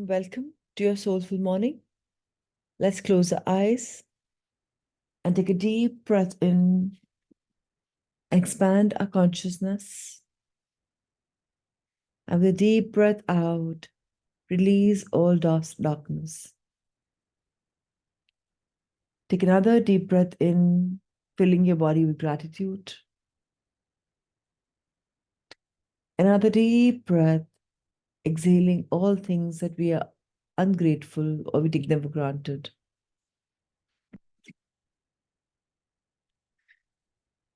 warm welcome to your soulful morning. Let's close our eyes and take a deep breath in, expand our consciousness. And with a deep breath out, release all darkness. Take another deep breath in, filling your body with gratitude. Another deep breath, exhaling all things that we are ungrateful or we take them for granted.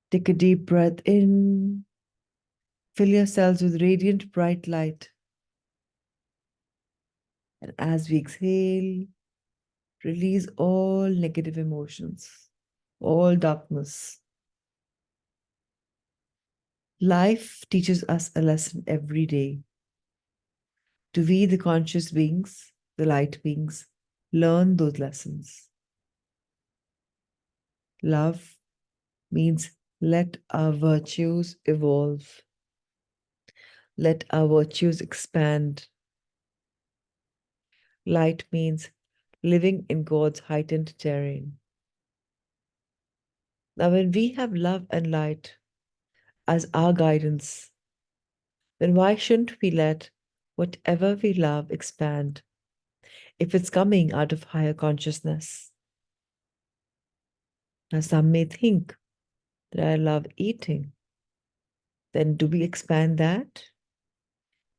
Take a deep breath in, fill yourselves with radiant, bright light. And as we exhale, release all negative emotions, all darkness. Life teaches us a lesson every day. To we, the conscious beings, the light beings, learn those lessons. Love means let our virtues evolve. Let our virtues expand. Light means living in God's heightened terrain. Now, when we have love and light as our guidance, then why shouldn't we let whatever we love expand if it's coming out of higher consciousness? Now, some may think that I love eating. Then do we expand that?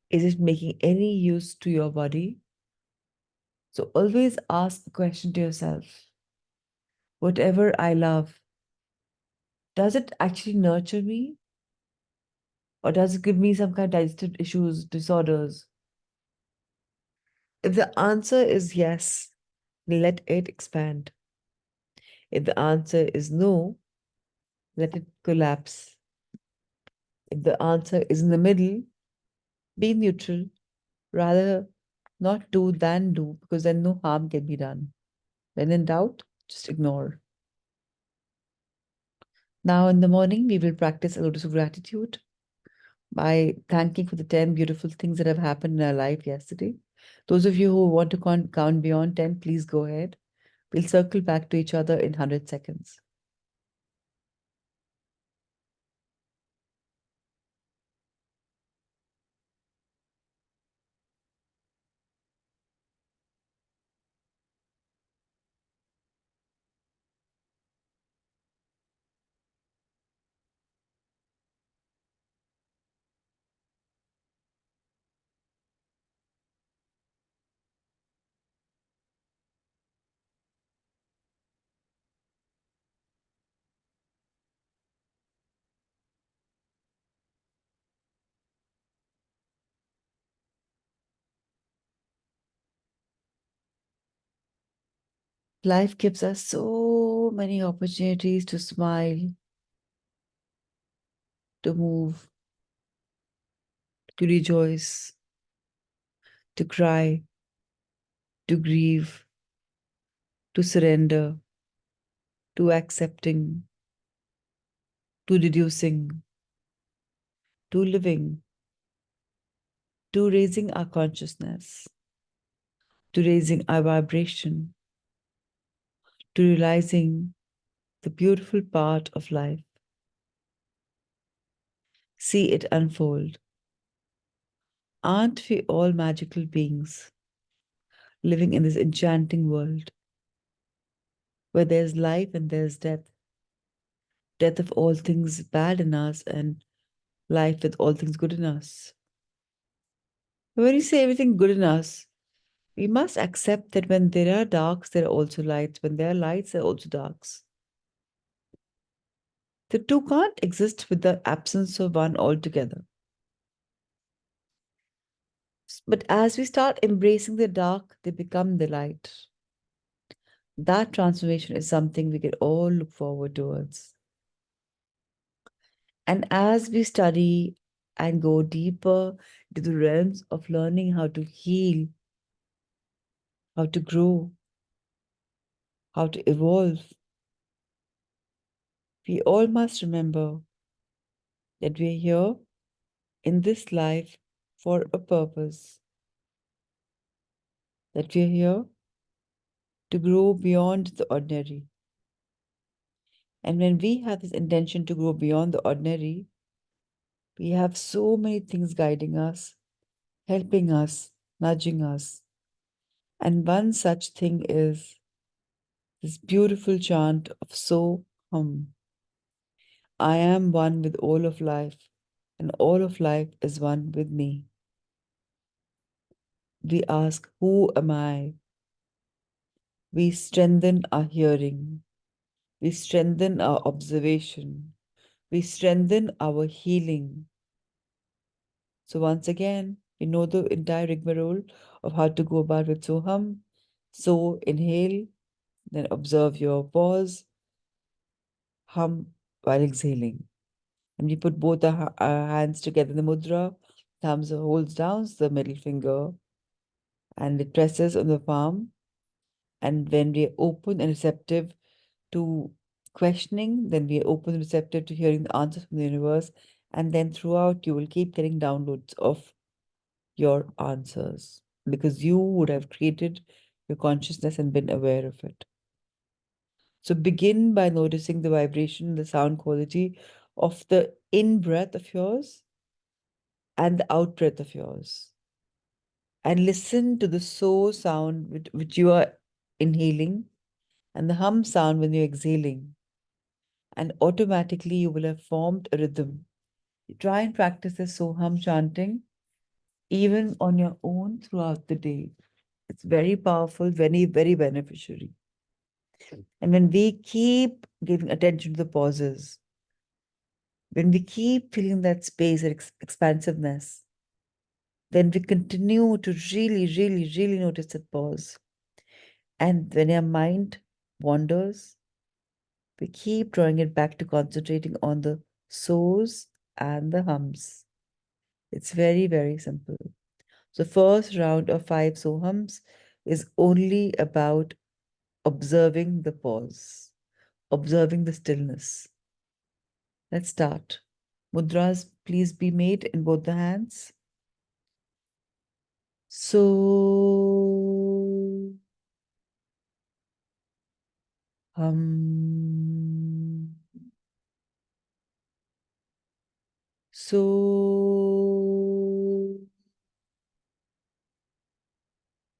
Is it making any use to your body? So always ask the question to yourself, whatever I love, does it actually nurture me? Or does it give me some kind of digestive issues, disorders? If the answer is yes, let it expand. If the answer is no, let it collapse. If the answer is in the middle, be neutral. Rather not do than do, because then no harm can be done. When in doubt, just ignore. Now in the morning, we will practice a lotus of gratitude by thanking for the 10 beautiful things that have happened in our life yesterday. Those of you who want to count beyond 10, please go ahead. We'll circle back to each other in 100 seconds. Life gives us so many opportunities to smile, to move, to rejoice, to cry, to grieve, to surrender, to accepting, to reducing, to living, to raising our consciousness, to raising our vibration, to realizing the beautiful part of life. See it unfold. Aren't we all magical beings living in this enchanting world where there's life and there's death? Death of all things bad in us and life with all things good in us. When you say everything good in us, we must accept that when there are darks, there are also lights. When there are lights, there are also darks. The two can't exist with the absence of one altogether. But as we start embracing the dark, they become the light. That transformation is something we can all look forward towards. And as we study and go deeper into the realms of learning how to heal, how to grow, how to evolve, we all must remember that we're here in this life for a purpose. that we're here to grow beyond the ordinary. And when we have this intention to grow beyond the ordinary, we have so many things guiding us, helping us, nudging us. And one such thing is this beautiful chant of So Hum. I am one with all of life, and all of life is one with me. We ask, who am I? We strengthen our hearing. We strengthen our observation. We strengthen our healing. So once again, we know the entire rigmarole of how to go about with Soham. So inhale, then observe your pause, hum while exhaling. And we put both our hands together in the mudra, thumbs holds down the middle finger, and it presses on the palm. And when we are open and receptive to questioning, then we are open and receptive to hearing the answers from the universe. And then throughout, you will keep getting downloads of your answers because you would have created your consciousness and been aware of it. So begin by noticing the vibration, the sound quality of the in breath of yours and the out breath of yours. And listen to the so sound which you are inhaling and the hum sound when you're exhaling. And automatically you will have formed a rhythm. Try and practice the so hum chanting even on your own throughout the day. It's very powerful, very, very beneficiary. And when we keep giving attention to the pauses, when we keep feeling that space and expansiveness, then we continue to really, really, really notice that pause. And when our mind wanders, we keep drawing it back to concentrating on the so's and the hums. It's very, very simple. So first round of 5 so hums is only about observing the pause, observing the stillness. Let's start. Mudras, please be made in both the hands. So hum. So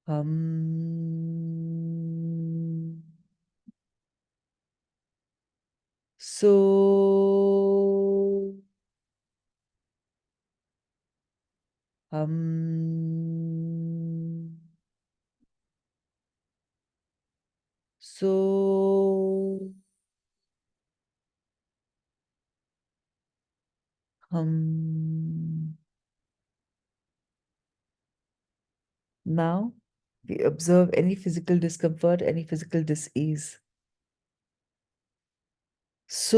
hum. So hum. So hum. Now we observe any physical discomfort, any physical dis-ease. So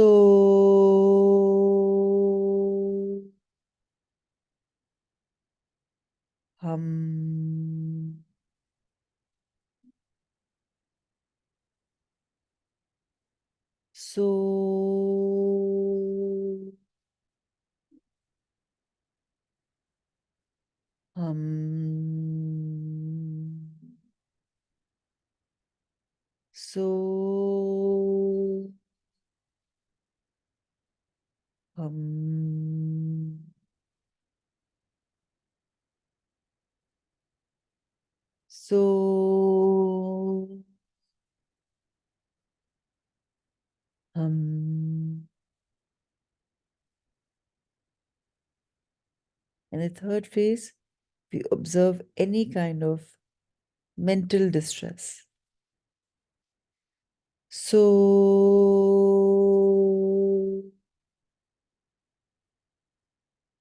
hum. So hum. So hum. So hum. And the third phase, we observe any kind of mental distress. So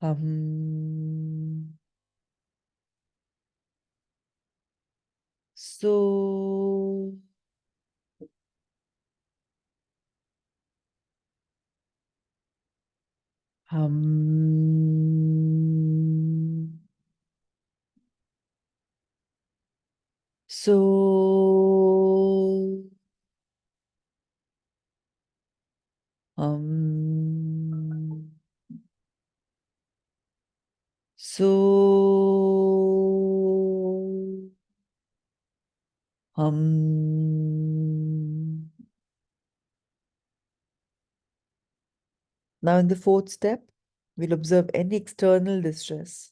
hum. So hum. So hum. So Hum. Now in the fourth step, we'll observe any external distress.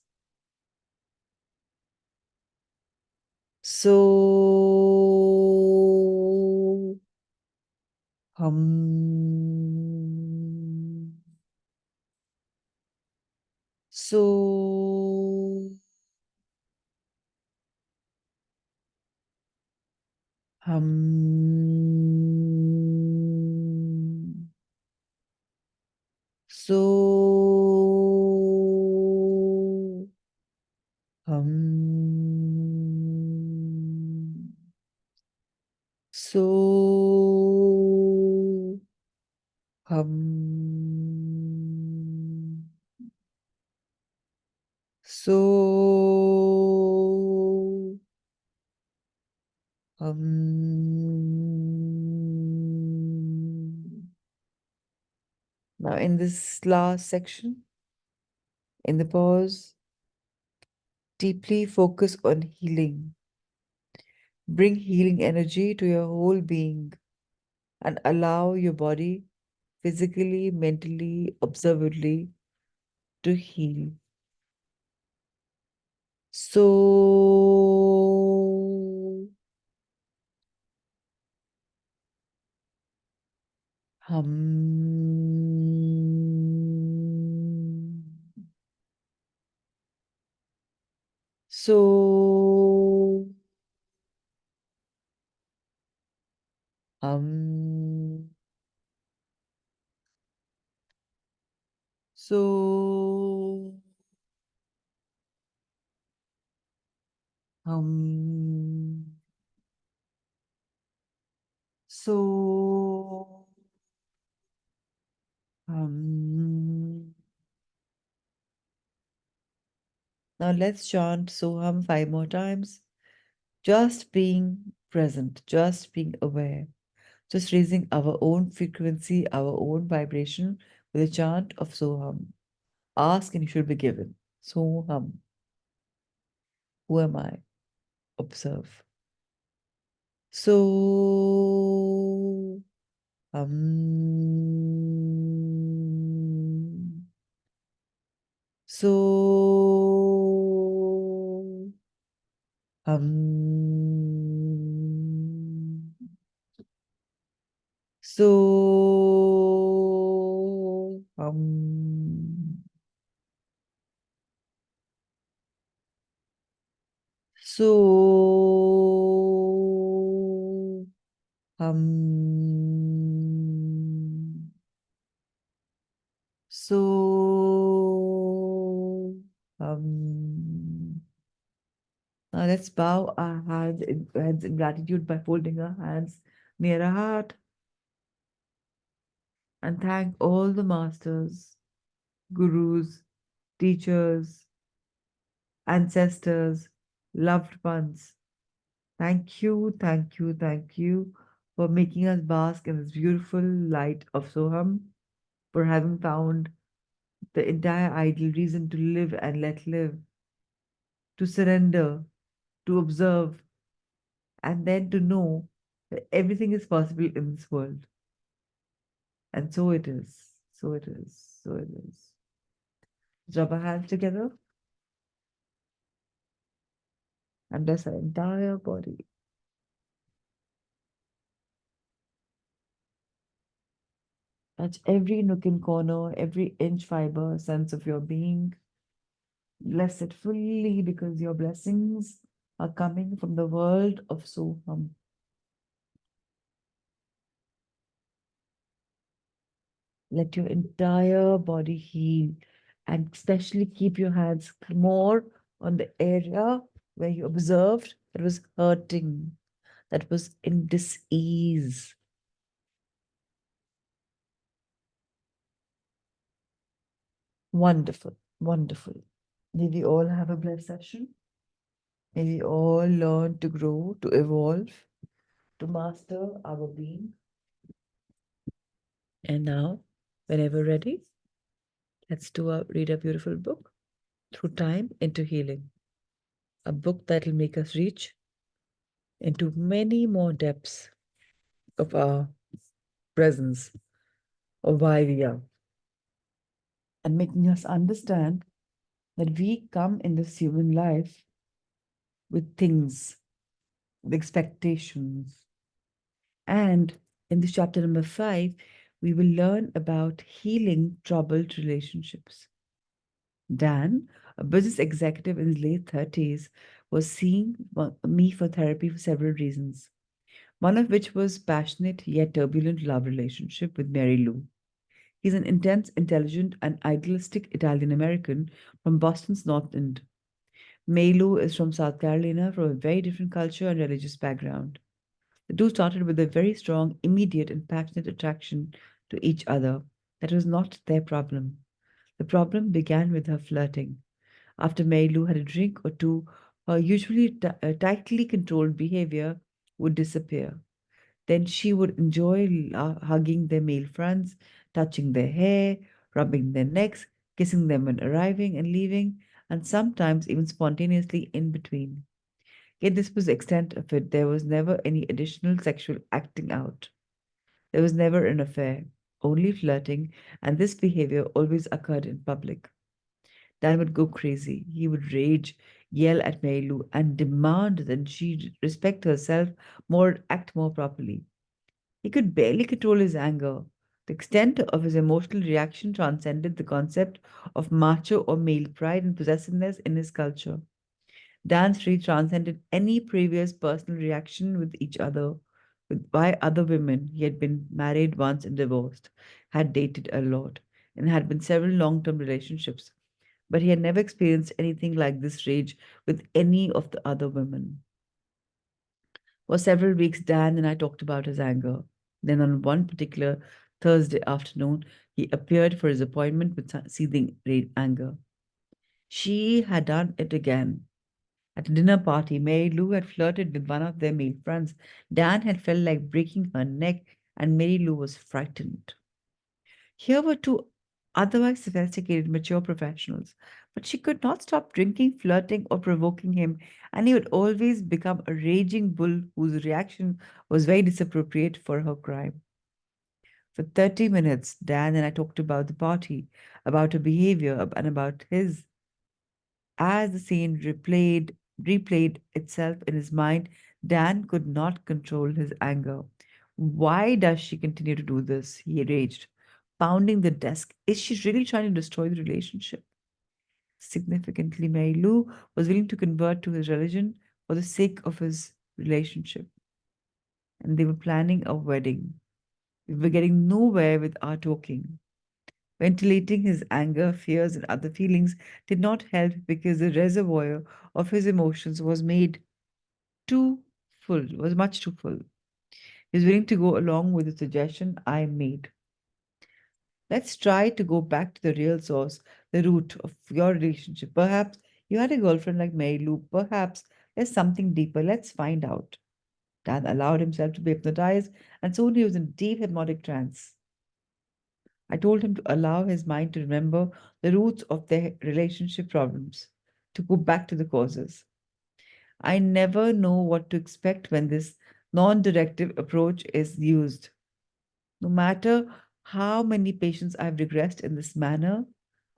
So, hum. So, hum. So, hum. So, hum. So, now in this last section, in the pause, deeply focus on healing. Bring healing energy to your whole being and allow your body physically, mentally, observably to heal. So, hum. So, hum. So, hum. So, hum. Now let's chant Soham 5 more times. Just being present, just being aware, just raising our own frequency, our own vibration with a chant of Soham. Ask and you should be given. Soham. Who am I? Observe. So so so so so now let's bow our hands in gratitude by folding our hands near our heart and thank all the masters, gurus, teachers, ancestors, loved ones. Thank you, thank you, thank you for making us bask in this beautiful light of Soham, for having found the entire ideal reason to live and let live, to surrender, to observe, and then to know that everything is possible in this world. And so it is. So it is. So it is. Rub our hands together and bless our entire body. Touch every nook and corner, every inch fiber, sense of your being. Bless it fully because your blessings are coming from the world of Soham. Let your entire body heal and especially keep your hands more on the area where you observed that was hurting, that was in dis-ease. Wonderful, wonderful. May we all have a blessed session. May we all learn to grow, to evolve, to master our being. And now, whenever ready, let's read a beautiful book, Through Time into Healing. A book that will make us reach into many more depths of our presence, of why we are, and making us understand that we come in this human life with things, with expectations. And in this chapter number 5, we will learn about healing troubled relationships. Dan, a business executive in his late 30s, was seeing me for therapy for several reasons. One of which was passionate yet turbulent love relationship with Mary Lou. He's an intense, intelligent, and idealistic Italian American from Boston's North End. Mary Lou is from South Carolina from a very different culture and religious background. The two started with a very strong, immediate, and passionate attraction to each other. That was not their problem. The problem began with her flirting. After Mary Lou had a drink or two, her usually tightly controlled behavior would disappear. Then she would enjoy hugging their male friends, touching their hair, rubbing their necks, kissing them when arriving and leaving, and sometimes even spontaneously in between. Yet this was the extent of it. There was never any additional sexual acting out. There was never an affair, only flirting, and this behavior always occurred in public. Dan would go crazy. He would rage, yell at Mary Lou, and demand that she respect herself more, act more properly. He could barely control his anger. The extent of his emotional reaction transcended the concept of macho or male pride and possessiveness in his culture. Dan's rage transcended any previous personal reaction with each other, with by other women. He had been married once and divorced, had dated a lot, and had been several long-term relationships. But he had never experienced anything like this rage with any of the other women. For several weeks, Dan and I talked about his anger. Then, on one particular Thursday afternoon, he appeared for his appointment with seething anger. She had done it again. At a dinner party, Mary Lou had flirted with one of their male friends. Dan had felt like breaking her neck, and Mary Lou was frightened. Here were two otherwise sophisticated, mature professionals, but she could not stop drinking, flirting, or provoking him, and he would always become a raging bull whose reaction was very disappropriate for her crime. For 30 minutes, Dan and I talked about the party, about her behavior, and about his. As the scene replayed itself in his mind, Dan could not control his anger. Why does she continue to do this? He raged, pounding the desk. Is she really trying to destroy the relationship? Significantly, Mary Lou was willing to convert to his religion for the sake of his relationship, and they were planning a wedding. We were getting nowhere with our talking. Ventilating his anger, fears, and other feelings did not help because the reservoir of his emotions was made too full, was much too full. He was willing to go along with the suggestion I made. Let's try to go back to the real source, the root of your relationship. Perhaps you had a girlfriend like Mary Lou. Perhaps there's something deeper. Let's find out. Dan allowed himself to be hypnotized, and soon he was in deep hypnotic trance. I told him to allow his mind to remember the roots of their relationship problems, to go back to the causes. I never know what to expect when this non directive approach is used. No matter how many patients I've regressed in this manner,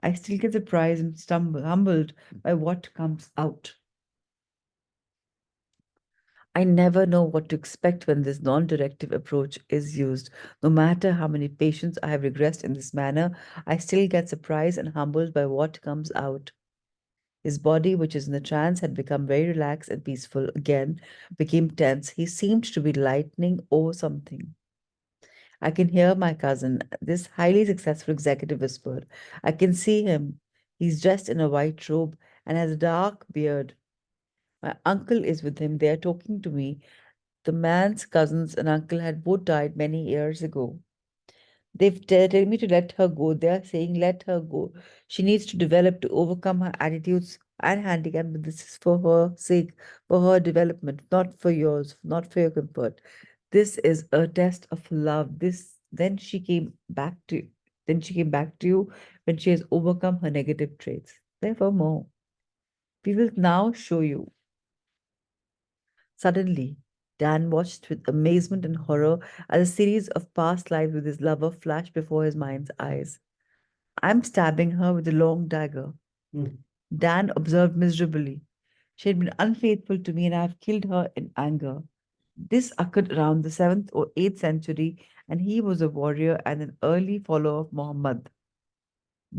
I still get surprised and humbled by what comes out. I never know what to expect when this non directive approach is used. No matter how many patients I have regressed in this manner, I still get surprised and humbled by what comes out. His body, which is in the trance, had become very relaxed and peaceful again, became tense. He seemed to be lightning or something. I can hear my cousin, this highly successful executive, whisper. I can see him. He's dressed in a white robe and has a dark beard. My uncle is with him. They are talking to me. The man's cousins and uncle had both died many years ago. They've told me to let her go. They are saying, let her go. She needs to develop to overcome her attitudes and handicap, but this is for her sake, for her development, not for yours, not for your comfort. This is a test of love. Then she came back to you when she has overcome her negative traits. Therefore, more. We will now show you. Suddenly, Dan watched with amazement and horror as a series of past lives with his lover flashed before his mind's eyes. I'm stabbing her with a long dagger. Dan observed miserably. She had been unfaithful to me and I have killed her in anger. This occurred around the 7th or 8th century, and he was a warrior and an early follower of Muhammad.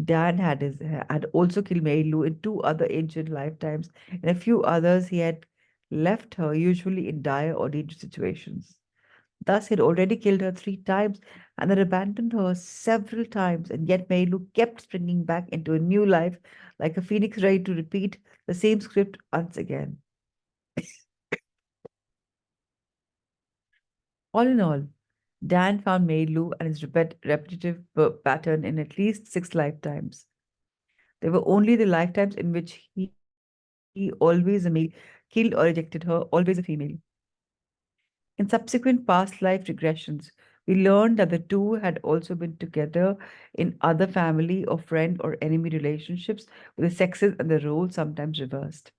Dan had also killed Mary Lou in two other ancient lifetimes, and a few others he had left her, usually in dire or dangerous situations. Thus, he had already killed her 3 times and had abandoned her several times, and yet Mary Lou kept springing back into a new life like a phoenix ready to repeat the same script once again. All in all, Dan found Mary Lou and his repetitive pattern in at least 6 lifetimes. They were only the lifetimes in which he, always a male, killed or rejected her, always a female. In subsequent past life regressions, we learned that the two had also been together in other family or friend or enemy relationships, with the sexes and the roles sometimes reversed.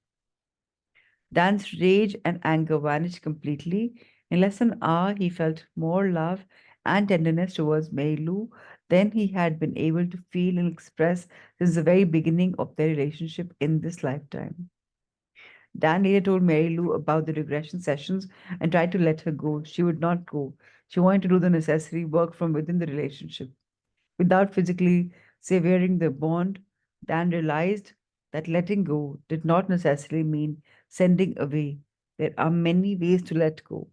Dan's rage and anger vanished completely. In less than an hour, he felt more love and tenderness towards Mei Lu than he had been able to feel and express since the very beginning of their relationship in this lifetime. Dan later told Mary Lou about the regression sessions and tried to let her go. She would not go. She wanted to do the necessary work from within the relationship. Without physically severing the bond, Dan realized that letting go did not necessarily mean sending away. There are many ways to let go.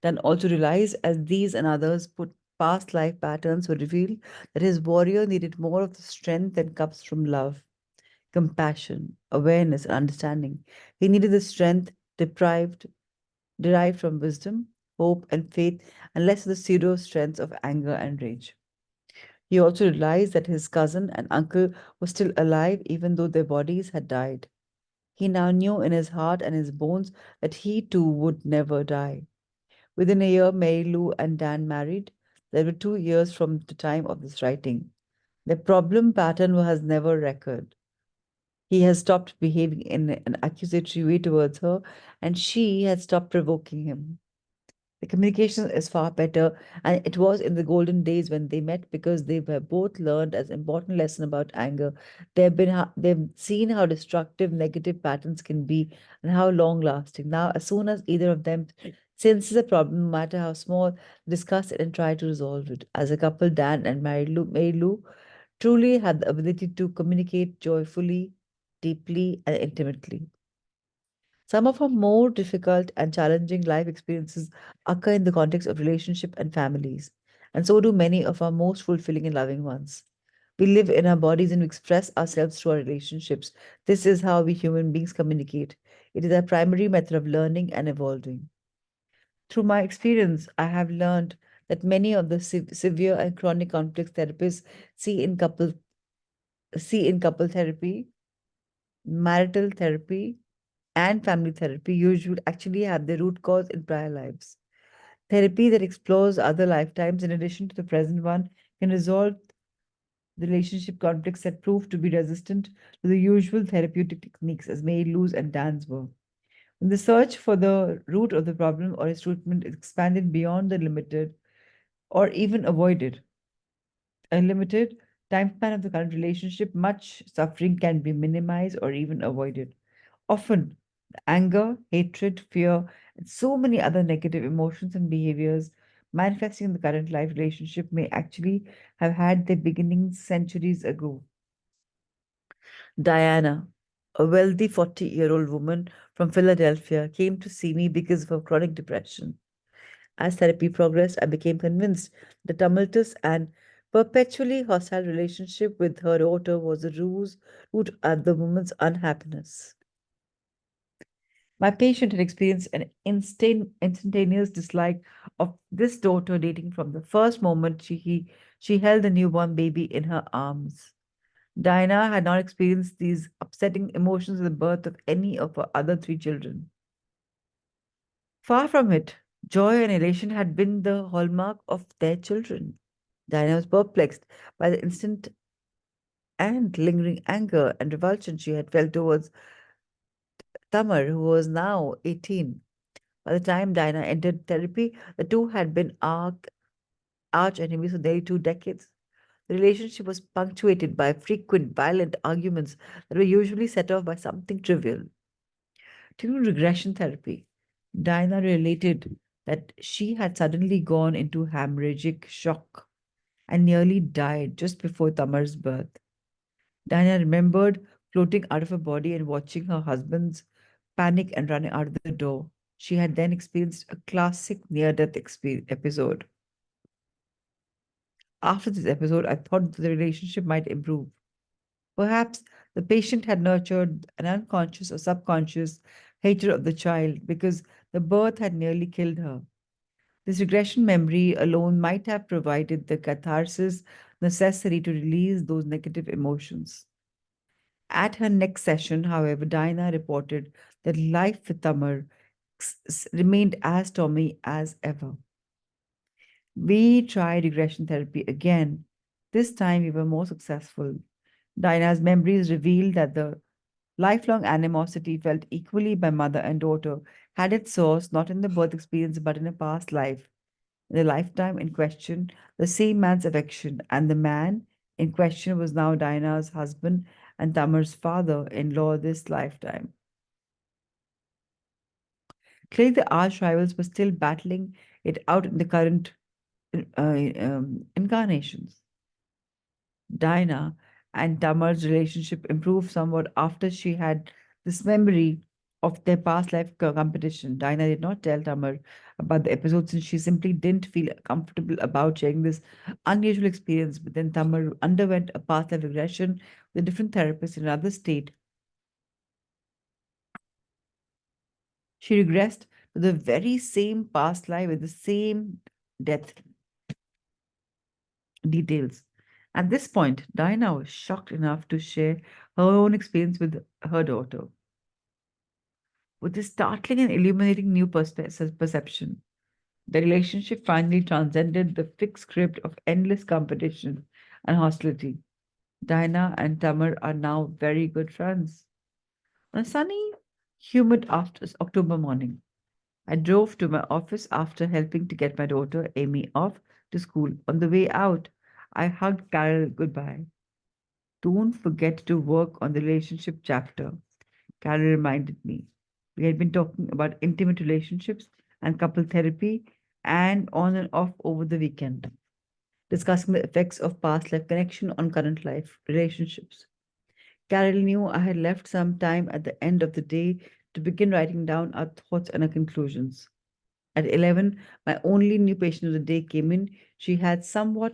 Dan also realized, as these and others put past life patterns were revealed, that his warrior needed more of the strength that comes from love, compassion, awareness, and understanding. He needed the strength derived from wisdom, hope, and faith, and less of the pseudo strengths of anger and rage. He also realized that his cousin and uncle were still alive even though their bodies had died. He now knew in his heart and his bones that he too would never die. Within a year, Mary Lou and Dan married. There were 2 years from the time of this writing. The problem pattern has never recurred. He has stopped behaving in an accusatory way towards her, and she has stopped provoking him. The communication is far better, and it was in the golden days when they met because they were both learned as important lesson about anger. They've seen how destructive negative patterns can be and how long lasting. Now, as soon as either of them senses a problem, no matter how small, discuss it and try to resolve it. As a couple, Dan and Mary Lou truly had the ability to communicate joyfully, deeply, and intimately. Some of our more difficult and challenging life experiences occur in the context of relationship and families, and so do many of our most fulfilling and loving ones. We live in our bodies and we express ourselves through our relationships. This is how we human beings communicate. It is our primary method of learning and evolving. Through my experience, I have learned that many of the severe and chronic conflict therapists see in couple see in couple therapy, marital therapy, and family therapy usually actually have their root cause in prior lives. Therapy that explores other lifetimes in addition to the present one can resolve the relationship conflicts that prove to be resistant to the usual therapeutic techniques, as Mary Lou's and Dan's were. When the search for the root of the problem or its treatment is expanded beyond the limited or even avoided, a limited time span of the current relationship, much suffering can be minimized or even avoided. Often, anger, hatred, fear, and so many other negative emotions and behaviors manifesting in the current life relationship may actually have had their beginnings centuries ago. Diana, a wealthy 40-year-old woman from Philadelphia, came to see me because of her chronic depression. As therapy progressed, I became convinced the tumultuous and perpetually hostile relationship with her daughter was the root of the woman's unhappiness. My patient had experienced an instantaneous dislike of this daughter dating from the first moment she held the newborn baby in her arms. Diana had not experienced these upsetting emotions at the birth of any of her other 3 children. Far from it, joy and elation had been the hallmark of their children. Diana was perplexed by the instant and lingering anger and revulsion she had felt towards Tamar, who was now 18. By the time Diana entered therapy, the two had been arch enemies for nearly 2 decades. The relationship was punctuated by frequent violent arguments that were usually set off by something trivial. During regression therapy, Diana related that she had suddenly gone into hemorrhagic shock and nearly died just before Tamar's birth. Diana remembered floating out of her body and watching her husband's panic and running out of the door. She had then experienced a classic near death episode. After this episode, I thought the relationship might improve. Perhaps the patient had nurtured an unconscious or subconscious hatred of the child because the birth had nearly killed her. This regression memory alone might have provided the catharsis necessary to release those negative emotions. At her next session, however, Diana reported that life with Tamar remained as stormy as ever. We tried regression therapy again. This time we were more successful. Diana's memories revealed that the lifelong animosity felt equally by mother and daughter had its source not in the birth experience but in a past life. In the lifetime in question, the same man's affection, and the man in question was now Diana's husband and Tamar's father in law this lifetime. Clearly, the arch rivals were still battling it out in the current incarnations. Dinah and Tamar's relationship improved somewhat after she had this memory of their past life competition. Dinah did not tell Tamar about the episode since she simply didn't feel comfortable about sharing this unusual experience. But then Tamar underwent a past life regression with a different therapist in another state. She regressed to the very same past life with the same death details. At this point, Diana was shocked enough to share her own experience with her daughter. With this startling and illuminating new perception, the relationship finally transcended the fixed script of endless competition and hostility. Diana and Tamar are now very good friends. On a sunny, humid after October morning, I drove to my office after helping to get my daughter Amy off to school. On the way out, I hugged Carol goodbye. Don't forget to work on the relationship chapter, Carol reminded me. We had been talking about intimate relationships and couple therapy and on and off over the weekend, discussing the effects of past life connection on current life relationships. Carol knew I had left some time at the end of the day to begin writing down our thoughts and our conclusions. At 11, my only new patient of the day came in. She had somehow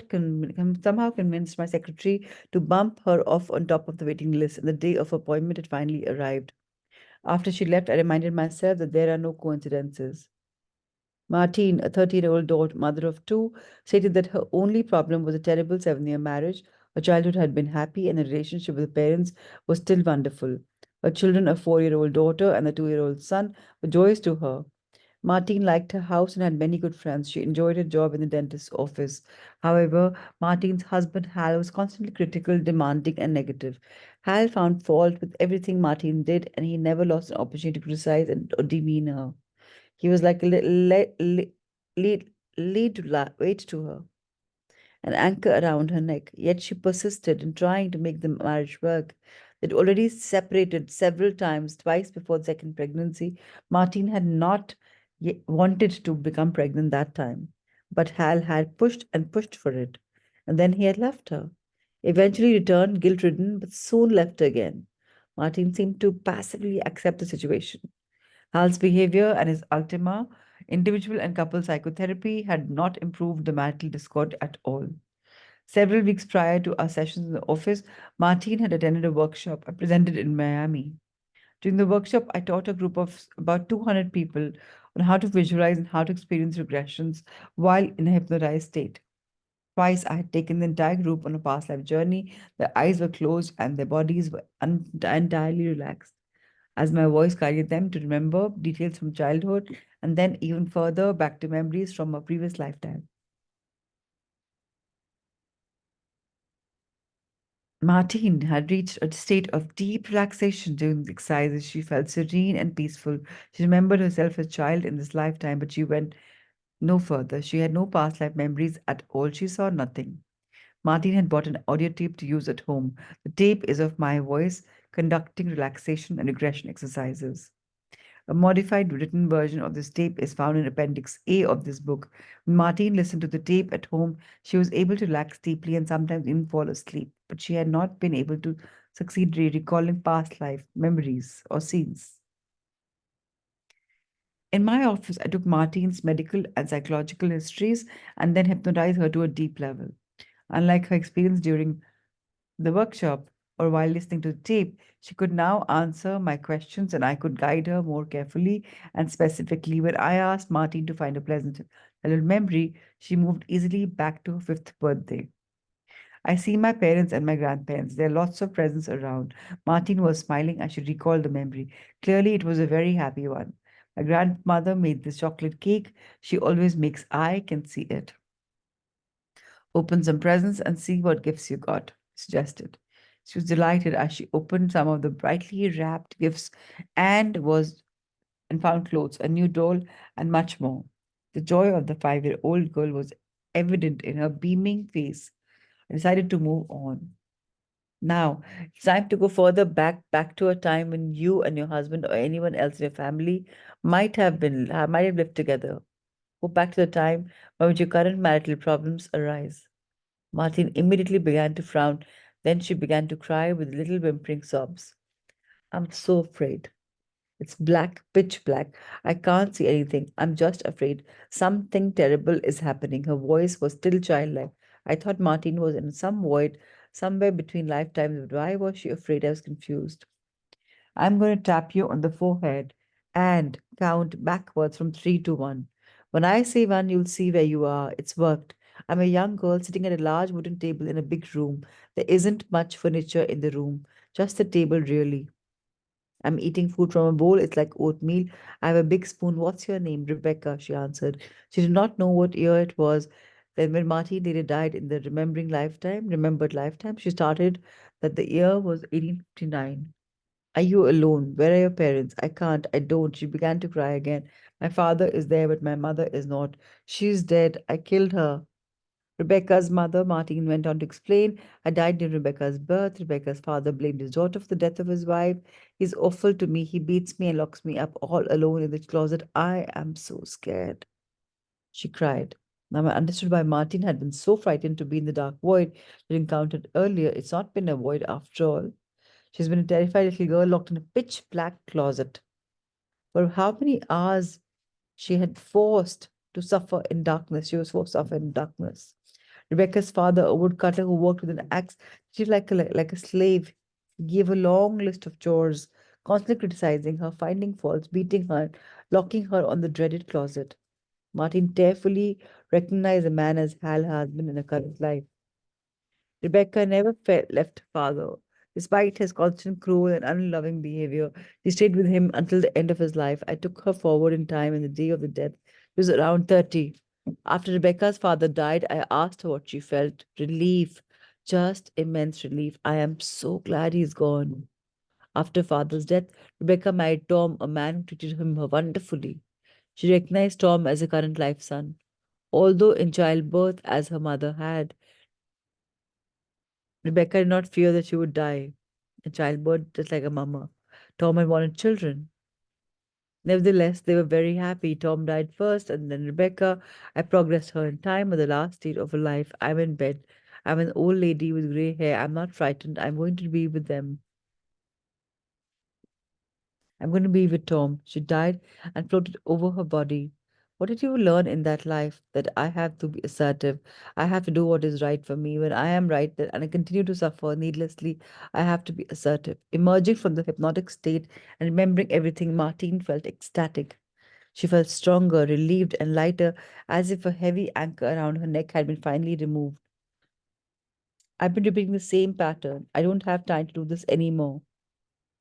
convinced my secretary to bump her off on top of the waiting list, and the day of appointment had finally arrived. After she left, I reminded myself that there are no coincidences. Martine, a 13-year-old daughter, mother of two, stated that her only problem was a terrible 7-year marriage. Her childhood had been happy and her relationship with her parents was still wonderful. Her children, a 4-year-old daughter and a 2-year-old son, were joys to her. Martine liked her house and had many good friends. She enjoyed her job in the dentist's office. However, Martine's husband Hal was constantly critical, demanding, and negative. Hal found fault with everything Martine did, and he never lost an opportunity to criticize and or demean her. He was like a little weight to her, an anchor around her neck. Yet she persisted in trying to make the marriage work. They'd already separated several times, twice before the second pregnancy. Martine had not wanted to become pregnant that time, but Hal had pushed and pushed for it, and then he had left her. Eventually returned, guilt ridden, but soon left again. Martine seemed to passively accept the situation. Hal's behavior and his ultima, individual and couple psychotherapy, had not improved the marital discord at all. Several weeks prior to our sessions in the office, Martine had attended a workshop I presented in Miami. During the workshop, I taught a group of about 200 people on how to visualize and how to experience regressions while in a hypnotized state. Twice, I had taken the entire group on a past life journey. Their eyes were closed and their bodies were entirely relaxed as my voice guided them to remember details from childhood and then even further back to memories from a previous lifetime. Martine had reached a state of deep relaxation during the exercises. She felt serene and peaceful. She remembered herself as a child in this lifetime, but she went no further. She had no past life memories at all. She saw nothing. Martine had bought an audio tape to use at home. The tape is of my voice conducting relaxation and regression exercises. A modified written version of this tape is found in Appendix A of this book. When Martine listened to the tape at home, she was able to relax deeply and sometimes even fall asleep, but she had not been able to succeed recalling past life memories or scenes. In my office, I took Martine's medical and psychological histories and then hypnotized her to a deep level. Unlike her experience during the workshop or while listening to the tape, she could now answer my questions and I could guide her more carefully and specifically. When I asked Martine to find a pleasant little memory, she moved easily back to her fifth birthday. I see my parents and my grandparents. There are lots of presents around. Martine was smiling as she recalled the memory. Clearly, it was a very happy one. My grandmother made this chocolate cake. She always makes. I can see it. Open some presents and see what gifts you got, suggested. She was delighted as she opened some of the brightly wrapped gifts and found clothes, a new doll, and much more. The joy of the 5-year-old girl was evident in her beaming face. I decided to move on. Now, it's time to go further back to a time when you and your husband or anyone else in your family might have lived together. Go back to the time when your current marital problems arise. Martin immediately began to frown. Then she began to cry with little whimpering sobs. I'm so afraid. It's black, pitch black. I can't see anything. I'm just afraid. Something terrible is happening. Her voice was still childlike. I thought Martin was in some void, somewhere between lifetimes, but why was she afraid? I was confused. I'm going to tap you on the forehead and count backwards from 3 to 1. When I say 1, you'll see where you are. It's worked. I'm a young girl sitting at a large wooden table in a big room. There isn't much furniture in the room, just the table, really. I'm eating food from a bowl. It's like oatmeal. I have a big spoon. What's your name? Rebecca, she answered. She did not know what year it was. Then, when Martin later died in the remembered lifetime, she started that the year was 1859. Are you alone? Where are your parents? I can't. I don't. She began to cry again. My father is there, but my mother is not. She's dead. I killed her. Rebecca's mother, Martin went on to explain, I died near Rebecca's birth. Rebecca's father blamed his daughter for the death of his wife. He's awful to me. He beats me and locks me up all alone in the closet. I am so scared. She cried. Now I understood why Martin had been so frightened to be in the dark void she encountered earlier. It's not been a void after all. She's been a terrified little girl locked in a pitch black closet. For how many hours she had forced to suffer in darkness. She was forced to suffer in darkness. Rebecca's father, a woodcutter who worked with an axe, treated like a slave. He gave a long list of chores, constantly criticizing her, finding faults, beating her, locking her on the dreaded closet. Martin tearfully recognized the man as Hal, her husband in her current life. Rebecca never left her father. Despite his constant cruel and unloving behavior, she stayed with him until the end of his life. I took her forward in time in the day of the death. She was around 30. After Rebecca's father died, I asked her what she felt. Relief, just immense relief. I am so glad he's gone. After father's death, Rebecca married Tom, a man who treated him wonderfully. She recognized Tom as a current life son. Although in childbirth, as her mother had, Rebecca did not fear that she would die in childbirth, just like a mama. Tom had wanted children. Nevertheless, they were very happy. Tom died first, and then Rebecca. I progressed her in time at the last stage of her life. I'm in bed. I'm an old lady with gray hair. I'm not frightened. I'm going to be with them. I'm going to be with Tom. She died and floated over her body. What did you learn in that life? That I have to be assertive. I have to do what is right for me. When I am right and I continue to suffer needlessly, I have to be assertive. Emerging from the hypnotic state and remembering everything, Martine felt ecstatic. She felt stronger, relieved, and lighter, as if a heavy anchor around her neck had been finally removed. I've been repeating the same pattern. I don't have time to do this anymore.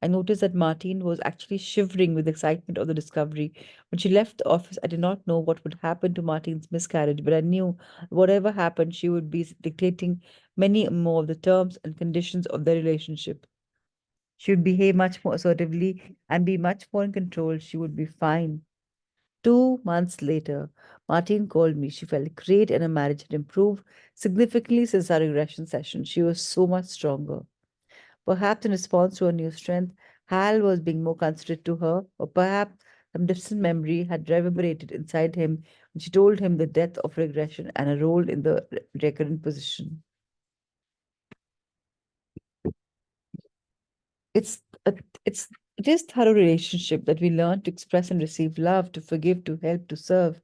I noticed that Martine was actually shivering with excitement of the discovery. When she left the office, I did not know what would happen to Martine's miscarriage, but I knew whatever happened, she would be dictating many more of the terms and conditions of their relationship. She would behave much more assertively and be much more in control. She would be fine. 2 months later, Martine called me. She felt great and her marriage had improved significantly since our regression session. She was so much stronger. Perhaps in response to her new strength, Hal was being more considerate to her, or perhaps some distant memory had reverberated inside him when she told him the death of regression and a role in the recurrent position. It's a, it's it is thorough relationship that we learn to express and receive love, to forgive, to help, to serve.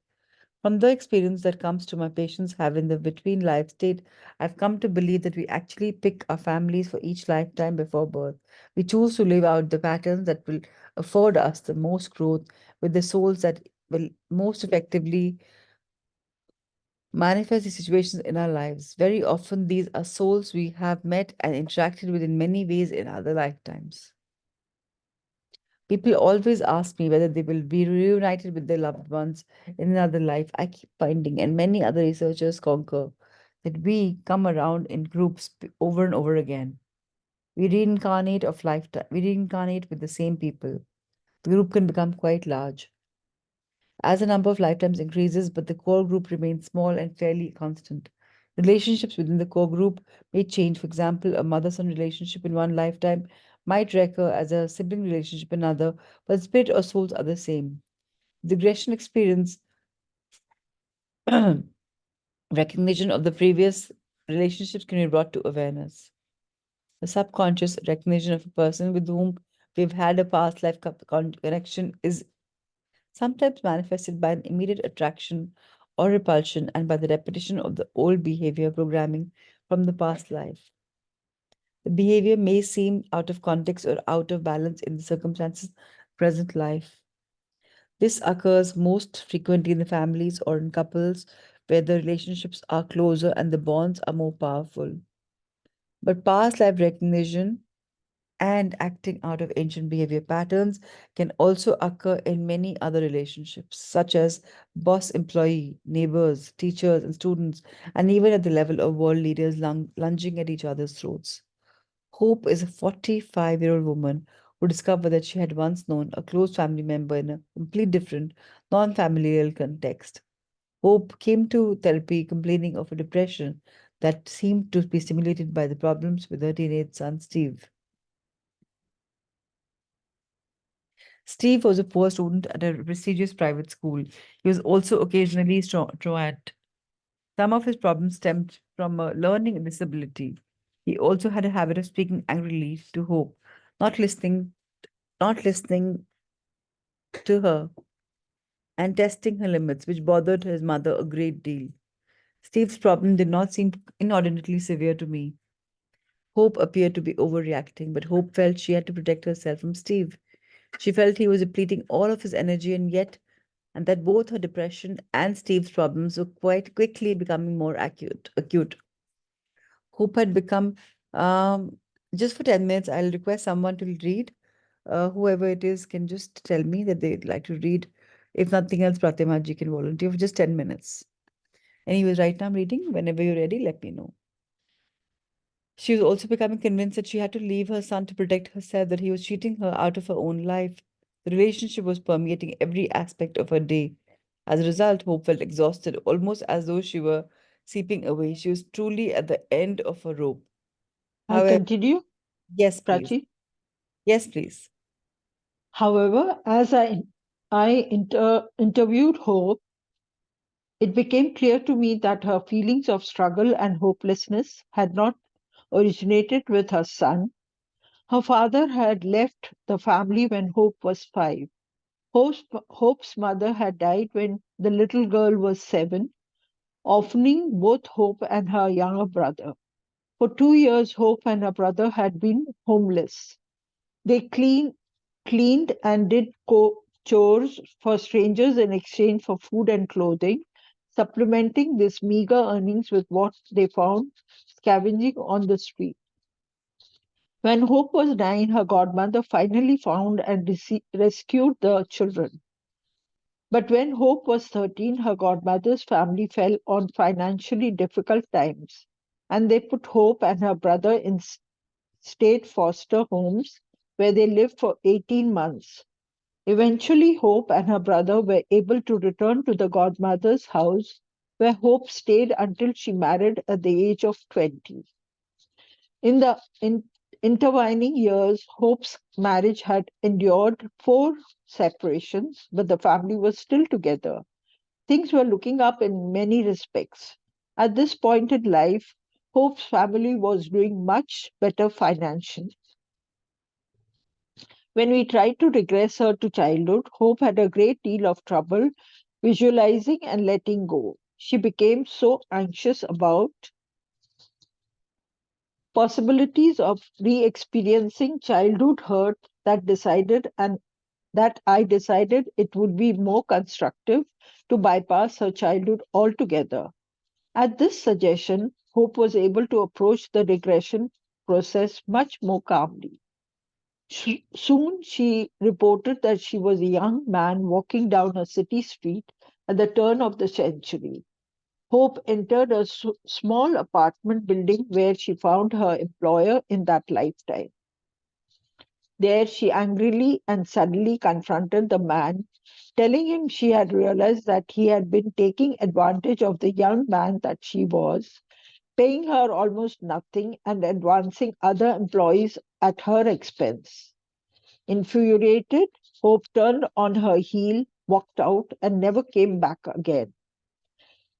From the experience that comes to my patients have in the between life state, I've come to believe that we actually pick our families for each lifetime before birth. We choose to live out the patterns that will afford us the most growth with the souls that will most effectively manifest the situations in our lives. Very often, these are souls we have met and interacted with in many ways in other lifetimes. People always ask me whether they will be reunited with their loved ones in another life. I keep finding, and many other researchers concur, that we come around in groups over and over again. We reincarnate of lifetime. We reincarnate with the same people. The group can become quite large as the number of lifetimes increases, but the core group remains small and fairly constant. Relationships within the core group may change. For example, a mother son relationship in one lifetime might recur as a sibling relationship in another, but spirit or souls are the same. The regression experience, recognition of the previous relationships can be brought to awareness. The subconscious recognition of a person with whom we've had a past life connection is sometimes manifested by an immediate attraction or repulsion and by the repetition of the old behavior programming from the past life. The behavior may seem out of context or out of balance in the circumstances of present life. This occurs most frequently in the families or in couples where the relationships are closer and the bonds are more powerful. But past life recognition and acting out of ancient behavior patterns can also occur in many other relationships, such as boss employee, neighbors, teachers, and students, and even at the level of world leaders lunging at each other's throats. Hope is a 45-year-old woman who discovered that she had once known a close family member in a completely different, non familial context. Hope came to therapy complaining of a depression that seemed to be stimulated by the problems with her teenage son, Steve. Steve was a poor student at a prestigious private school. He was also occasionally truant. Some of his problems stemmed from a learning disability. He also had a habit of speaking angrily to Hope, not listening, not listening to her, and testing her limits, which bothered his mother a great deal. Steve's problem did not seem inordinately severe to me. Hope appeared to be overreacting, but Hope felt she had to protect herself from Steve. She felt he was depleting all of his energy, and that both her depression and Steve's problems were quite quickly becoming more acute. Hope had become just for 10 minutes, I'll request someone to read. Whoever it is can just tell me that they'd like to read. If nothing else, Pratima ji can volunteer for just 10 minutes. Anyways, right now I'm reading. Whenever you're ready, let me know. She was also becoming convinced that she had to leave her son to protect herself, that he was cheating her out of her own life. The relationship was permeating every aspect of her day. As a result, Hope felt exhausted, almost as though she were seeping away. She was truly at the end of her rope. I However, continue, yes, please. Prachi. Yes, please. However, as I interviewed Hope, it became clear to me that her feelings of struggle and hopelessness had not originated with her son. Her father had left the family when Hope was 5. Hope's mother had died when the little girl was 7, orphaning both Hope and her younger brother. For 2 years, Hope and her brother had been homeless. They cleaned and did chores for strangers in exchange for food and clothing, supplementing this meager earnings with what they found scavenging on the street. When Hope was 9, her godmother finally found and rescued the children. But when Hope was 13, her godmother's family fell on financially difficult times, and they put Hope and her brother in state foster homes where they lived for 18 months. Eventually, Hope and her brother were able to return to the godmother's house, where Hope stayed until she married at the age of 20. In the intervening years, Hope's marriage had endured 4 separations, but the family was still together. Things were looking up in many respects. At this point in life, Hope's family was doing much better financially. When we tried to regress her to childhood, Hope had a great deal of trouble visualizing and letting go. She became so anxious about possibilities of re-experiencing childhood hurt that I decided it would be more constructive to bypass her childhood altogether. At this suggestion, Hope was able to approach the regression process much more calmly. Soon she reported that she was a young man walking down a city street at the turn of the century. Hope entered a small apartment building where she found her employer in that lifetime. There she angrily and suddenly confronted the man, telling him she had realized that he had been taking advantage of the young man that she was, paying her almost nothing and advancing other employees at her expense. Infuriated, Hope turned on her heel, walked out, and never came back again.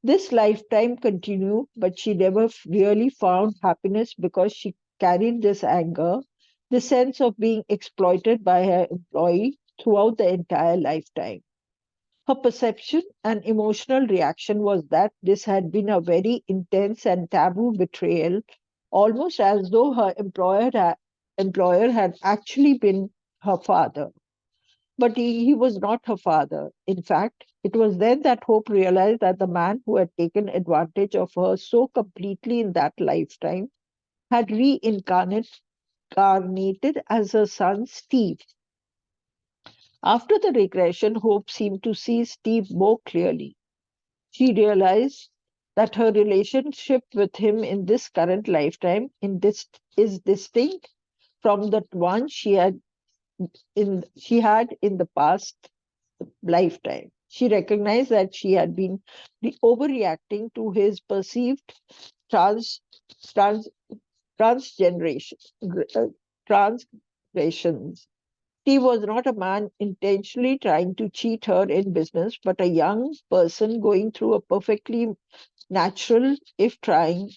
This lifetime continued, but she never really found happiness because she carried this anger, the sense of being exploited by her employee throughout the entire lifetime. Her perception and emotional reaction was that this had been a very intense and taboo betrayal, almost as though her employer had actually been her father. But he was not her father. In fact, it was then that Hope realized that the man who had taken advantage of her so completely in that lifetime had reincarnated as her son Steve. After the regression, Hope seemed to see Steve more clearly. She realized that her relationship with him in this current lifetime is distinct from the one she had in the past lifetime. She recognized that she had been overreacting to his perceived trans, trans, transgeneration, uh, transgressions. He was not a man intentionally trying to cheat her in business, but a young person going through a perfectly natural, if trying,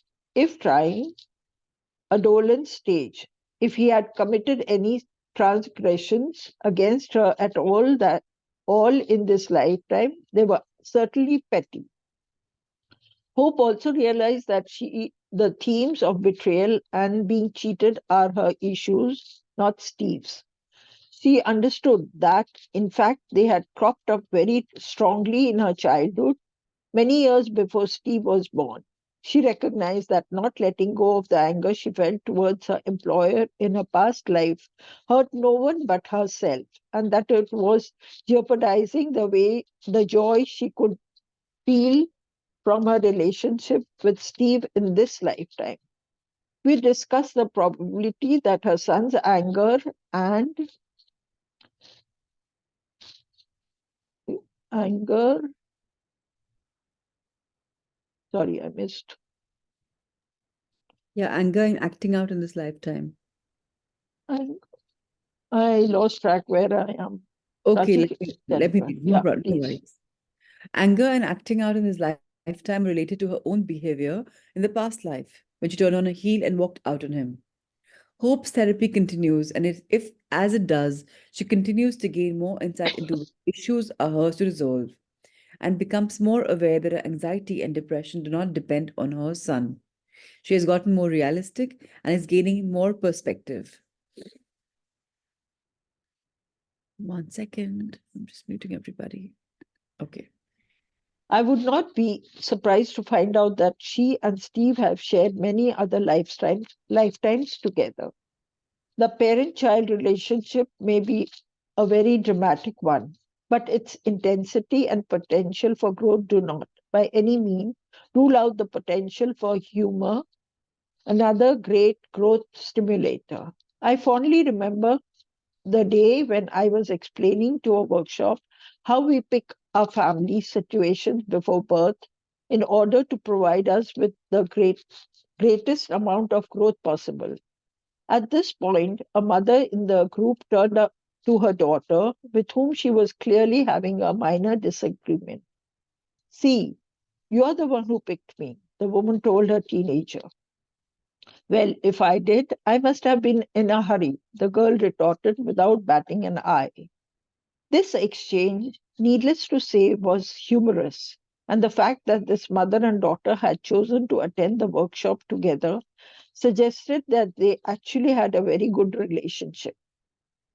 adolescent stage. If he had committed any transgressions against her at all in this lifetime, they were certainly petty. Hope also realized that the themes of betrayal and being cheated are her issues, not Steve's. She understood that, in fact, they had cropped up very strongly in her childhood, many years before Steve was born. She recognized that not letting go of the anger she felt towards her employer in her past life hurt no one but herself, and that it was jeopardizing the joy she could feel from her relationship with Steve in this lifetime. We discussed the probability that her son's anger, sorry, I missed. Yeah, anger and acting out in this lifetime. I, I lost track where I am. Okay, Prachi, let me read. No yeah, problem, no please. worries. Anger and acting out in his lifetime related to her own behavior in the past life, when she turned on her heel and walked out on him. Hope's therapy continues, and if, as it does, she continues to gain more insight into which issues are hers to resolve and becomes more aware that her anxiety and depression do not depend on her son. She has gotten more realistic and is gaining more perspective. One second, I'm just muting everybody. Okay. I would not be surprised to find out that she and Steve have shared many other lifetimes together. The parent child relationship may be a very dramatic one, but its intensity and potential for growth do not, by any means, rule out the potential for humor, another great growth stimulator. I fondly remember the day when I was explaining to a workshop how we pick our family situations before birth in order to provide us with the greatest amount of growth possible. At this point, a mother in the group turned up to her daughter, with whom she was clearly having a minor disagreement. See, you're the one who picked me, the woman told her teenager. Well, if I did, I must have been in a hurry, the girl retorted without batting an eye. This exchange, needless to say, was humorous, and the fact that this mother and daughter had chosen to attend the workshop together suggested that they actually had a very good relationship.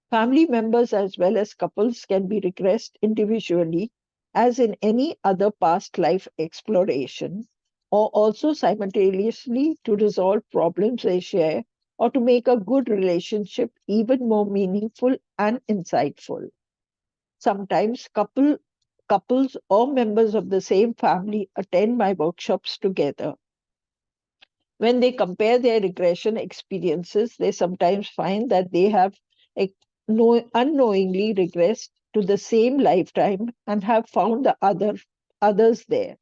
Family members as well as couples can be regressed individually, as in any other past life exploration, or also simultaneously to resolve problems they share or to make a good relationship even more meaningful and insightful. Sometimes couples or members of the same family attend my workshops together. When they compare their regression experiences, they sometimes find that they have unknowingly regressed to the same lifetime and have found the others there.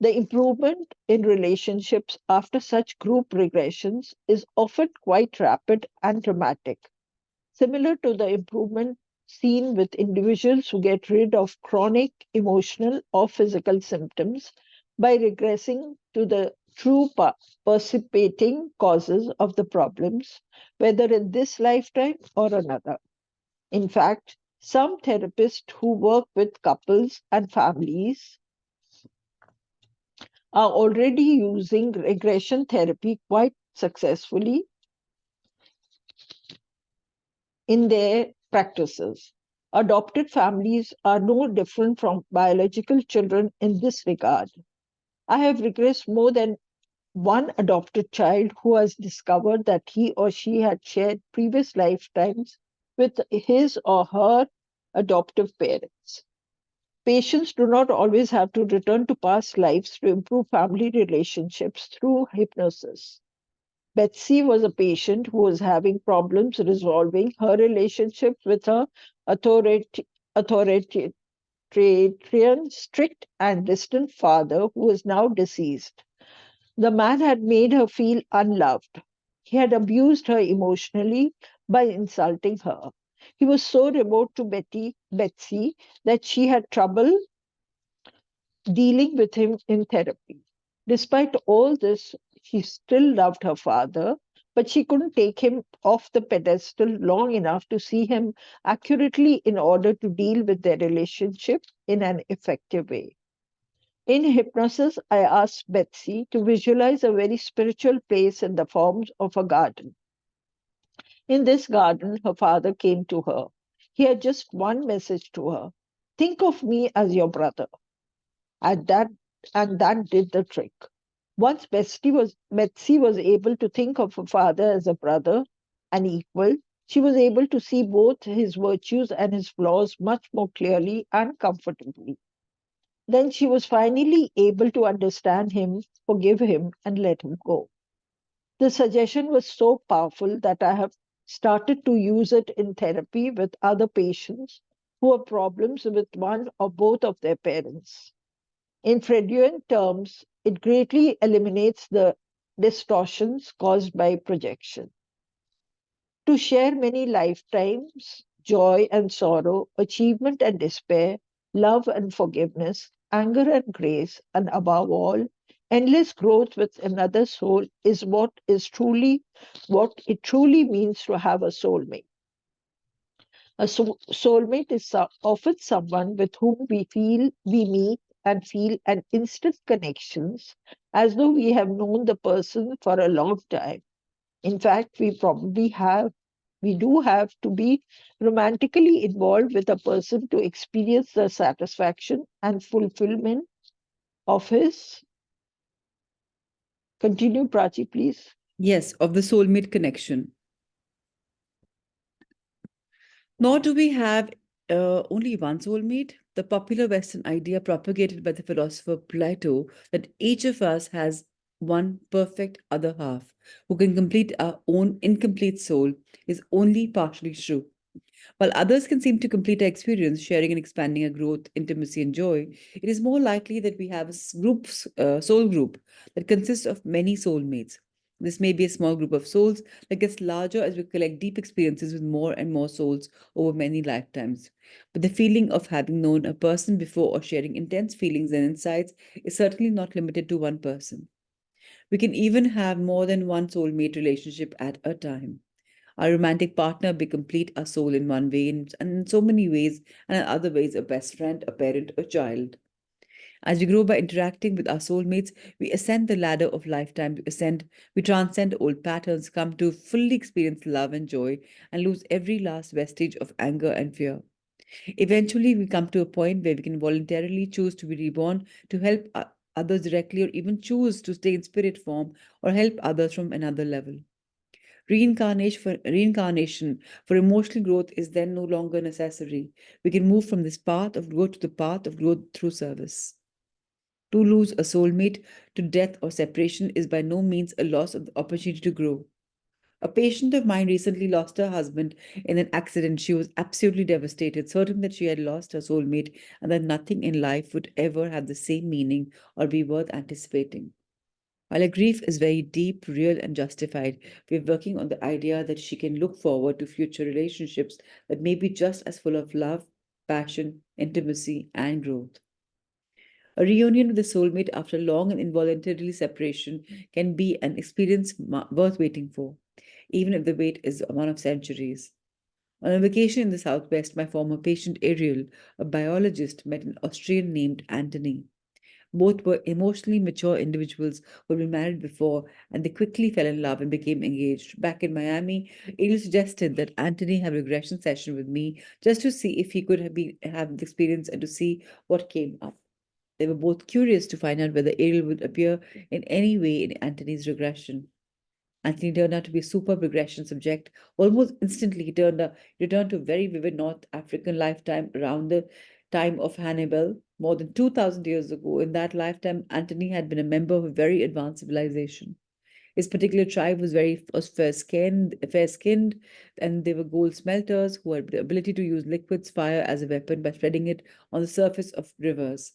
The improvement in relationships after such group regressions is often quite rapid and dramatic, similar to the improvement seen with individuals who get rid of chronic emotional or physical symptoms by regressing to the true precipitating causes of the problems, whether in this lifetime or another. In fact, some therapists who work with couples and families are already using regression therapy quite successfully in their practices. Adopted families are no different from biological children in this regard. I have regressed more than one adopted child who has discovered that he or she had shared previous lifetimes with his or her adoptive parents. Patients do not always have to return to past lives to improve family relationships through hypnosis. Betsy was a patient who was having problems resolving her relationship with her authoritarian, strict, and distant father who is now deceased. The man had made her feel unloved. He had abused her emotionally by insulting her. He was so remote to Betsy that she had trouble dealing with him in therapy. Despite all this, she still loved her father, but she couldn't take him off the pedestal long enough to see him accurately in order to deal with their relationship in an effective way. In hypnosis, I asked Betsy to visualize a very spiritual place in the form of a garden. In this garden, her father came to her. He had just one message to her: think of me as your brother. And that did the trick. Once Betsy was able to think of her father as a brother, an equal, she was able to see both his virtues and his flaws much more clearly and comfortably. Then she was finally able to understand him, forgive him, and let him go. The suggestion was so powerful that I have started to use it in therapy with other patients who have problems with one or both of their parents. In Freudian terms, it greatly eliminates the distortions caused by projection. To share many lifetimes, joy and sorrow, achievement and despair, love and forgiveness, anger and grace, and above all, endless growth with another soul is what it truly means to have a soulmate. A soulmate is often someone with whom we meet and feel an instant connections as though we have known the person for a long time. In fact, we do have to be romantically involved with a person to experience the satisfaction and fulfillment of his. Continue, Prachi, please. Yes, of the soulmate connection. Nor do we have only one soulmate. The popular Western idea propagated by the philosopher Plato that each of us has one perfect other half who can complete our own incomplete soul is only partially true. While others can seem to complete our experience, sharing and expanding our growth, intimacy, and joy, it is more likely that we have a soul group that consists of many soulmates. This may be a small group of souls that gets larger as we collect deep experiences with more and more souls over many lifetimes. But the feeling of having known a person before or sharing intense feelings and insights is certainly not limited to one person. We can even have more than one soulmate relationship at a time. Our romantic partner be complete our soul in one way and in so many ways, and in other ways, a best friend, a parent, a child. As we grow by interacting with our soulmates, we ascend the ladder of lifetime, we transcend old patterns, come to fully experience love and joy, and lose every last vestige of anger and fear. Eventually, we come to a point where we can voluntarily choose to be reborn to help others directly, or even choose to stay in spirit form or help others from another level. Reincarnation for emotional growth is then no longer necessary. We can move from this path of growth to the path of growth through service. To lose a soulmate to death or separation is by no means a loss of the opportunity to grow. A patient of mine recently lost her husband in an accident. She was absolutely devastated, certain that she had lost her soulmate and that nothing in life would ever have the same meaning or be worth anticipating. While her grief is very deep, real, and justified, we're working on the idea that she can look forward to future relationships that may be just as full of love, passion, intimacy, and growth. A reunion with a soulmate after long and involuntary separation can be an experience worth waiting for, even if the wait is one of centuries. On a vacation in the southwest, my former patient Ariel, a biologist, met an Austrian named Anthony. Both were emotionally mature individuals who had been married before, and they quickly fell in love and became engaged. Back in Miami, Ariel suggested that Anthony have a regression session with me just to see if he could have the experience and to see what came up. They were both curious to find out whether Ariel would appear in any way in Anthony's regression. Anthony turned out to be a superb regression subject. Almost instantly, returned to a very vivid North African lifetime around the time of Hannibal, more than 2,000 years ago. In that lifetime, Anthony had been a member of a very advanced civilization. His particular tribe was fair skinned, and they were gold smelters who had the ability to use liquids fire as a weapon by spreading it on the surface of rivers.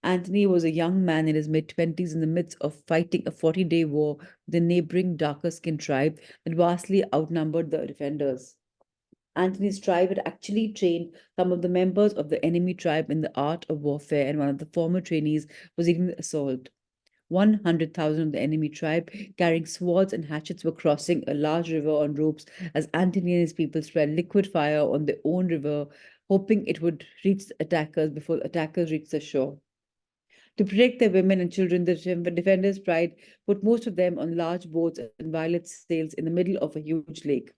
Anthony was a young man in his mid 20s in the midst of fighting a 40-day war with the neighboring darker skinned tribe that vastly outnumbered the defenders. Anthony's tribe had actually trained some of the members of the enemy tribe in the art of warfare, and one of the former trainees was leading the assault. 100,000 of the enemy tribe, carrying swords and hatchets, were crossing a large river on ropes as Anthony and his people spread liquid fire on their own river, hoping it would reach the attackers before the attackers reached the shore. To protect their women and children, the defenders tried put most of them on large boats and violet sails in the middle of a huge lake.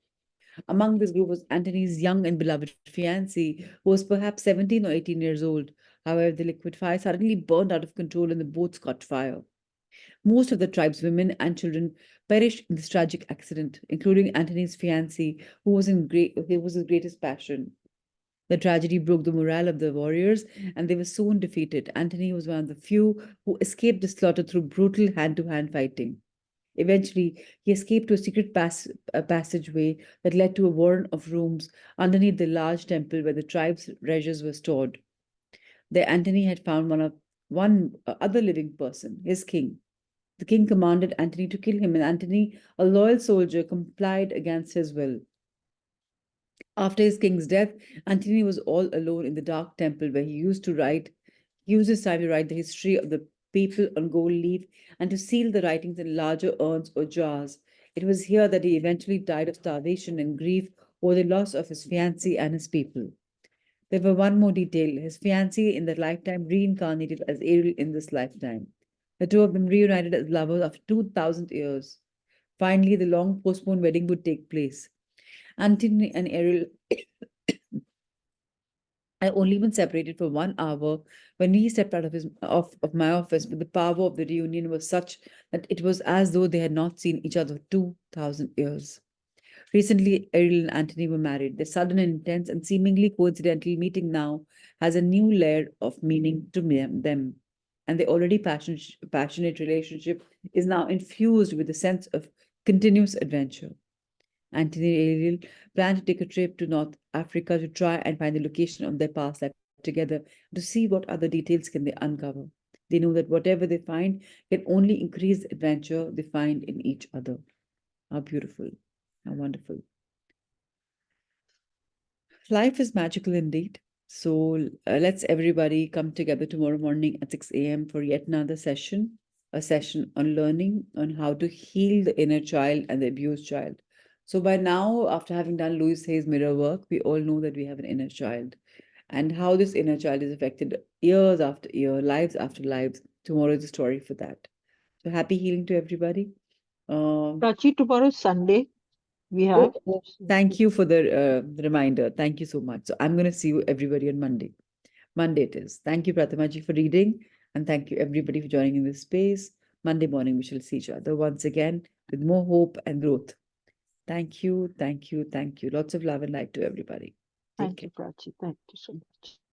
Among this group was Antony's young and beloved fiancée, who was perhaps 17 or 18 years old. However, the liquid fire suddenly burned out of control and the boats caught fire. Most of the tribe's women and children perished in this tragic accident, including Antony's fiancée, who was his greatest passion. The tragedy broke the morale of the warriors, and they were soon defeated. Antony was one of the few who escaped the slaughter through brutal hand to hand fighting. Eventually, he escaped to a secret passageway that led to a warren of rooms underneath the large temple where the tribe's treasures were stored. There, Antony had found one other living person, his king. The king commanded Antony to kill him, and Antony, a loyal soldier, complied against his will. After his king's death, Antony was all alone in the dark temple where he used his time to write the history of the people on gold leaf and to seal the writings in larger urns or jars. It was here that he eventually died of starvation and grief over the loss of his fiancée and his people. There were one more detail. His fiancée in that lifetime reincarnated as Ariel in this lifetime. The two of them reunited as lovers after 2,000 years. Finally, the long postponed wedding would take place. Antony and Ariel had only been separated for 1 hour when he stepped out of my office, but the power of the reunion was such that it was as though they had not seen each other for 2,000 years. Recently, Ariel and Antony were married. Their sudden and intense and seemingly coincidental meeting now has a new layer of meaning to them. And the already passionate relationship is now infused with a sense of continuous adventure. Antony and Ariel plan to take a trip to North Africa to try and find the location of their past life together, to see what other details can they uncover. They know that whatever they find can only increase the adventure they find in each other. How beautiful, how wonderful. Life is magical indeed. So let's everybody come together tomorrow morning at 6 a.m. for yet another session, a session on learning on how to heal the inner child and the abused child. So by now, after having done Louis Hay's mirror work, we all know that we have an inner child and how this inner child is affected years after year, lives after lives. Tomorrow is a story for that. So happy healing to everybody. Prachi, tomorrow is Sunday. We have. Thank you for the reminder. Thank you so much. So I'm going to see you everybody on Monday. Monday it is. Thank you, Pratamaji, for reading. And thank you, everybody, for joining in this space. Monday morning, we shall see each other once again with more hope and growth. Thank you, thank you, thank you. Lots of love and light to everybody. Take Thank care. you, Prachi. Thank you so much.